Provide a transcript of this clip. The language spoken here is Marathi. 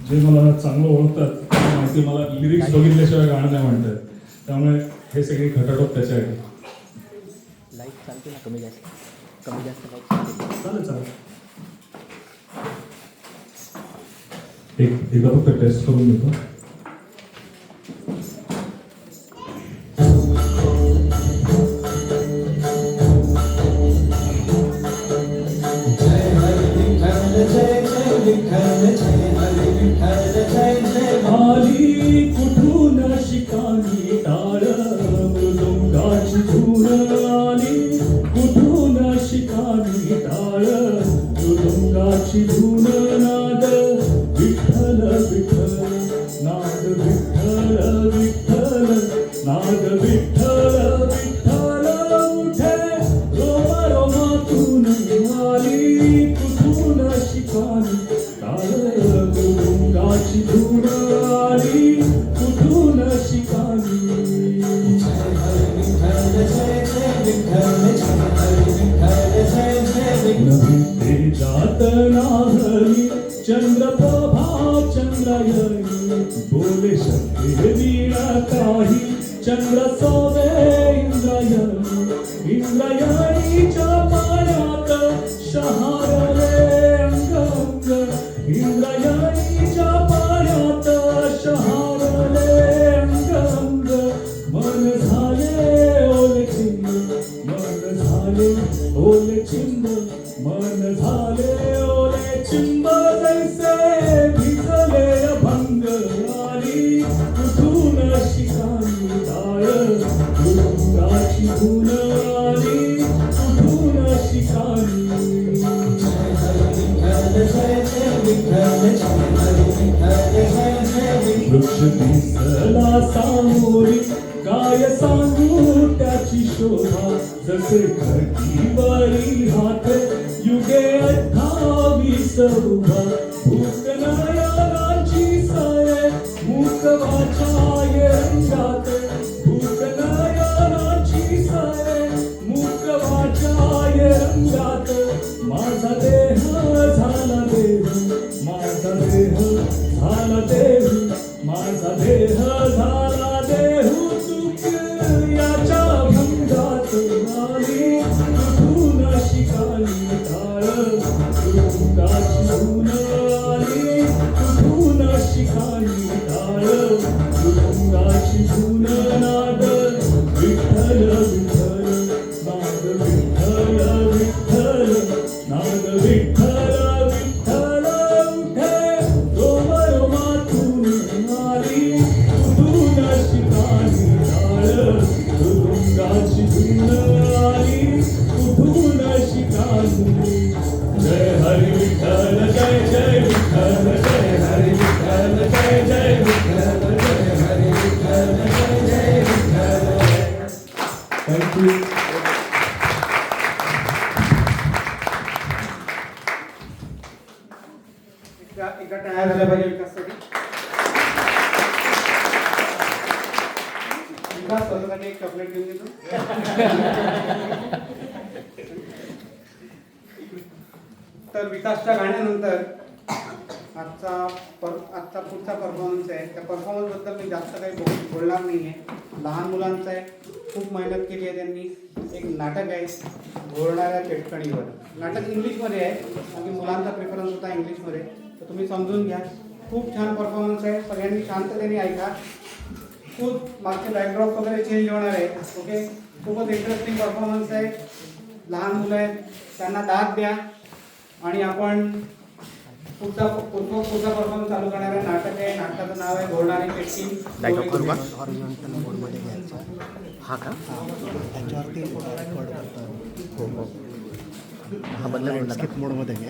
जे मला चांगलं ओळखतात त्यांना माहिती मला लिरिक्स बघितल्याशिवाय गाणं नाही म्हणतात. त्यामुळे हे सगळी खटाटोप त्याच्या आहे. लाईट चालते ना कमी जास्त लाईट चालते. चालेल चालेल. एकदा फक्त टेस्ट करून घेतो. आली कुठून शिकानी टाळ मृदुंगाची धून. आली कुठून शिकानी टाळ मृदुंगाची धून. नाद विठ्ठल विठ्ठल नाद विठ्ठल विठ्ठल नाद विठ्ठल विठ्ठल उठे रोमा रोमातून. आली कुठून शिकानी टाळ मृदुंगाची धून. आली कुठून शिकानी. नवी तेजात नाहली चंद्रप्रभा चंद्रायणी. बोले शक्ती वीणा काही चंद्र सोवे इंद्रायणी. इंद्रायणीच्या पाण्यात शहारले अंग अंग. इंद्रायणीच्या पाण्यात शहारले अंग अंग. मन झाले ओले चिंब मन झाले ओले चिंब मन झाले ओले चिंब. जैसे भिजले अभंग. आली कुठून शिकानी टाळ मृदुंगाची धून. आली कुठून शिकानी. वृक्ष दिसला सामोरी काय सांगू त्याची शोभा. जसे खडकीवरी हात युगे 28 उभा. भूतनयनाची सय मुखवाच्या रंगात. भूतनयनाची सय मुखवाच्या रंगात. माझा देह झाला देह माझा देह झाला देह माझा देह झाला देहू. चूक याच्या भंगात. आली कुठून शिकानी टाळ मृदुंगाची धून. आली कुठून शिकानी टाळ मृदुंगाची धून. नाद विठ्ठल विठ्ठल नाद विठ्ठल विठ्ठल नाद विठ्ठल विठ्ठल उठे रोम रोमातून. आली कुठून शिकानी टाळ मृदुंगाची धून. आली कुठून शिकानी. जय हरी विठ्ठल जय जय विठ्ठल जय हरी विठ्ठल जय जय विठ्ठल जय हरी विठ्ठल जय जय विठ्ठल. थँक्यू. एका टाळ्या झाल्या पाहिजे विकाससाठी. विकास स्वतःसाठी एक चॉकलेट घेऊन देतो. तर विकासच्या गाण्यानंतर आजचा पुढचा परफॉर्मन्स आहे. त्या परफॉर्मन्सबद्दल मी जास्त काही बोलणार नाही आहे. लहान मुलांचं आहे. खूप मेहनत केली आहे त्यांनी. एक नाटक आहे घोरणाऱ्या चटकणीवर. नाटक इंग्लिशमध्ये आहे आणि मुलांचा प्रेफरन्स होता इंग्लिशमध्ये. तर तुम्ही समजून घ्या. खूप छान परफॉर्मन्स आहे. सगळ्यांनी शांततेने ऐका. खूप मागचे बॅकड्रॉप वगैरे चेंज होणार आहे. ओके. खूपच इंटरेस्टिंग परफॉर्मन्स आहे. लहान मुलं आहेत त्यांना दाद द्या. आणि आपण पुढचा परफॉर्मन्स चालू करणार आहे. नाटक आहे. नाटकाचं नाव आहे घोरणारी चटकी. हॉरिझॉन्टल मोडमध्ये घ्यायचा हा का. त्याच्यावरती रेकॉर्ड करतात. हो हो हा बदला लँडस्केप मोडमध्ये घे.